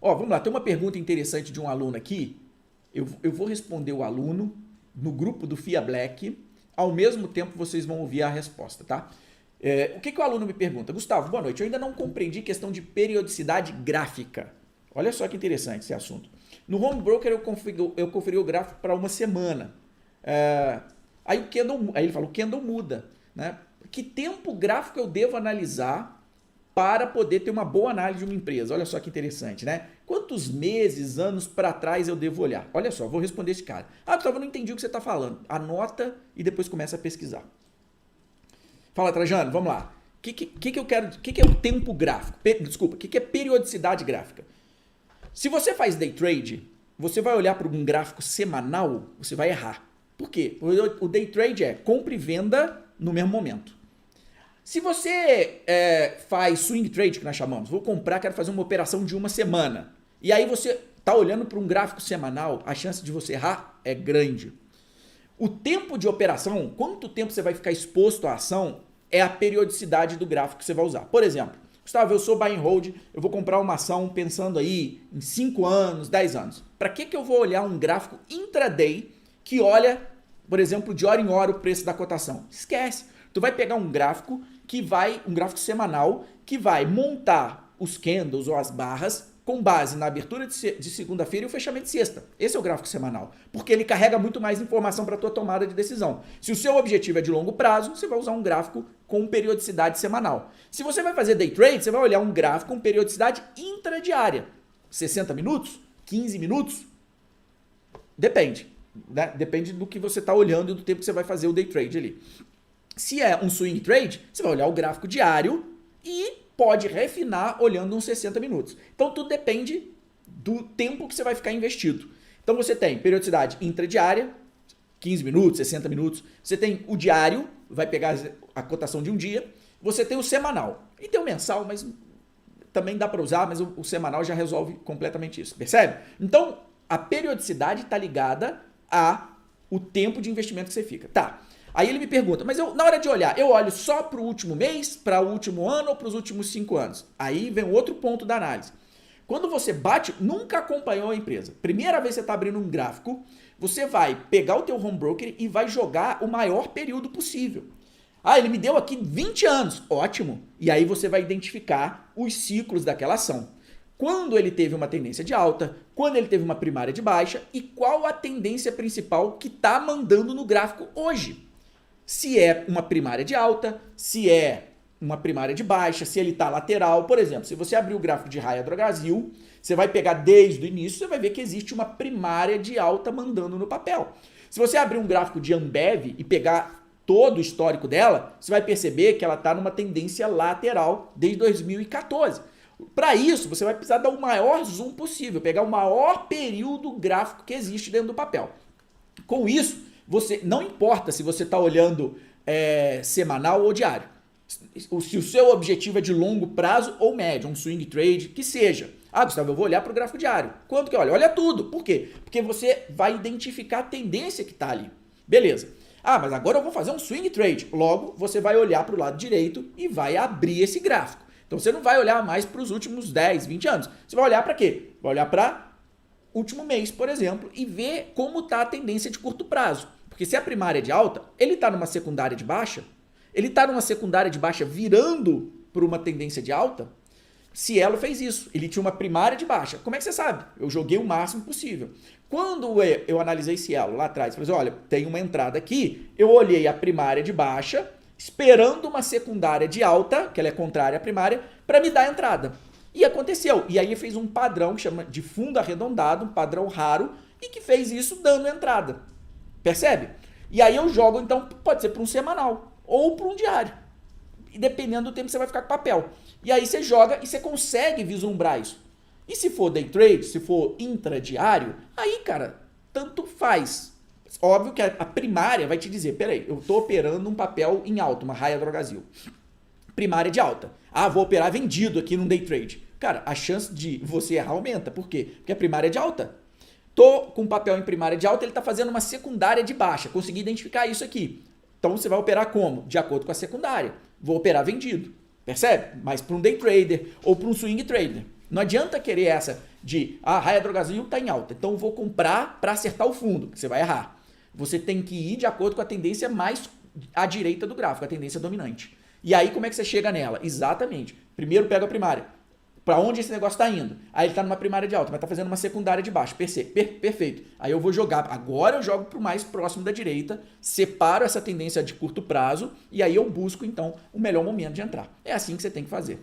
Ó, vamos lá, tem uma pergunta interessante de um aluno aqui. Eu vou responder o aluno no grupo do FIA Black. Ao mesmo tempo, vocês vão ouvir a resposta, tá? O que o aluno me pergunta? Gustavo, boa noite. Eu ainda não compreendi questão de periodicidade gráfica. Olha só que interessante esse assunto. No Home Broker, eu conferi o gráfico para uma semana. Aí ele fala, o candle muda, né? Que tempo gráfico eu devo analisar para poder ter uma boa análise de uma empresa? Olha só que interessante, né? Quantos meses, anos para trás eu devo olhar? Olha só, vou responder esse cara. Ah, Gustavo, eu não entendi o que você está falando. Anota e depois começa a pesquisar. Fala, Trajano, vamos lá. O que eu quero? O que é o tempo gráfico? Desculpa, o que é periodicidade gráfica? Se você faz day trade, você vai olhar para um gráfico semanal, você vai errar. Por quê? O day trade é compra e venda no mesmo momento. Se você faz swing trade, que nós chamamos, vou comprar, quero fazer uma operação de uma semana, e aí você está olhando para um gráfico semanal, a chance de você errar é grande. O tempo de operação, quanto tempo você vai ficar exposto à ação, é a periodicidade do gráfico que você vai usar. Por exemplo, Gustavo, eu sou buy and hold, eu vou comprar uma ação pensando aí em 5 anos, 10 anos. Para que eu vou olhar um gráfico intraday que olha, por exemplo, de hora em hora o preço da cotação? Esquece. Tu vai pegar um gráfico um gráfico semanal, que vai montar os candles ou as barras com base na abertura de segunda-feira e o fechamento de sexta. Esse é o gráfico semanal, porque ele carrega muito mais informação para a tua tomada de decisão. Se o seu objetivo é de longo prazo, você vai usar um gráfico com periodicidade semanal. Se você vai fazer day trade, você vai olhar um gráfico com periodicidade intradiária. 60 minutos? 15 minutos? Depende. Né? Depende do que você está olhando e do tempo que você vai fazer o day trade ali. Se é um swing trade, você vai olhar o gráfico diário e pode refinar olhando uns 60 minutos. Então, tudo depende do tempo que você vai ficar investido. Então, você tem periodicidade intradiária, 15 minutos, 60 minutos. Você tem o diário, vai pegar a cotação de um dia. Você tem o semanal. E tem o mensal, mas também dá para usar, mas o semanal já resolve completamente isso. Percebe? Então, a periodicidade está ligada ao tempo de investimento que você fica. Tá. Aí ele me pergunta, mas na hora de olhar, eu olho só para o último mês, para o último ano ou para os últimos 5 anos? Aí vem outro ponto da análise. Quando você bate, nunca acompanhou a empresa. Primeira vez que você está abrindo um gráfico, você vai pegar o teu home broker e vai jogar o maior período possível. Ah, ele me deu aqui 20 anos. Ótimo. E aí você vai identificar os ciclos daquela ação. Quando ele teve uma tendência de alta, quando ele teve uma primária de baixa e qual a tendência principal que está mandando no gráfico hoje. Se é uma primária de alta, se é uma primária de baixa, se ele está lateral. Por exemplo, se você abrir o gráfico de Raia Drogasil, você vai pegar desde o início, você vai ver que existe uma primária de alta mandando no papel. Se você abrir um gráfico de Ambev e pegar todo o histórico dela, você vai perceber que ela está numa tendência lateral desde 2014. Para isso, você vai precisar dar o maior zoom possível, pegar o maior período gráfico que existe dentro do papel. Com isso, você não importa se você está olhando semanal ou diário. Se o seu objetivo é de longo prazo ou médio, um swing trade, que seja. Ah, Gustavo, eu vou olhar para o gráfico diário. Quanto que olha? Olha tudo. Por quê? Porque você vai identificar a tendência que está ali. Beleza. Ah, mas agora eu vou fazer um swing trade. Logo, você vai olhar para o lado direito e vai abrir esse gráfico. Então, você não vai olhar mais para os últimos 10, 20 anos. Você vai olhar para quê? Vai olhar para último mês, por exemplo, e ver como está a tendência de curto prazo. Porque se a primária é de alta, ele está numa secundária de baixa, ele está numa secundária de baixa virando para uma tendência de alta. Cielo fez isso, ele tinha uma primária de baixa. Como é que você sabe? Eu joguei o máximo possível. Quando eu analisei Cielo lá atrás, falei assim, olha, tem uma entrada aqui, eu olhei a primária de baixa, esperando uma secundária de alta, que ela é contrária à primária, para me dar a entrada. E aconteceu. E aí ele fez um padrão que chama de fundo arredondado, um padrão raro, e que fez isso dando entrada. Percebe? E aí eu jogo, então, pode ser para um semanal ou para um diário. E dependendo do tempo, você vai ficar com papel. E aí você joga e você consegue vislumbrar isso. E se for day trade, se for intradiário, aí, cara, tanto faz. Óbvio que a primária vai te dizer, peraí, eu estou operando um papel em alta, uma Raia Drogasil. Primária de alta. Ah, vou operar vendido aqui num day trade. Cara, a chance de você errar aumenta. Por quê? Porque a primária é de alta. Tô com um papel em primária de alta, ele está fazendo uma secundária de baixa. Consegui identificar isso aqui. Então você vai operar como? De acordo com a secundária. Vou operar vendido. Percebe? Mas para um day trader ou para um swing trader. Não adianta querer essa de, raia Drogasil está em alta, então eu vou comprar para acertar o fundo, que você vai errar. Você tem que ir de acordo com a tendência mais à direita do gráfico, a tendência dominante. E aí como é que você chega nela? Exatamente. Primeiro pega a primária. Para onde esse negócio está indo? Aí ele está numa primária de alta, mas está fazendo uma secundária de baixo. Perfeito. Aí eu vou jogar, agora eu jogo para o mais próximo da direita, separo essa tendência de curto prazo e aí eu busco então o melhor momento de entrar. É assim que você tem que fazer.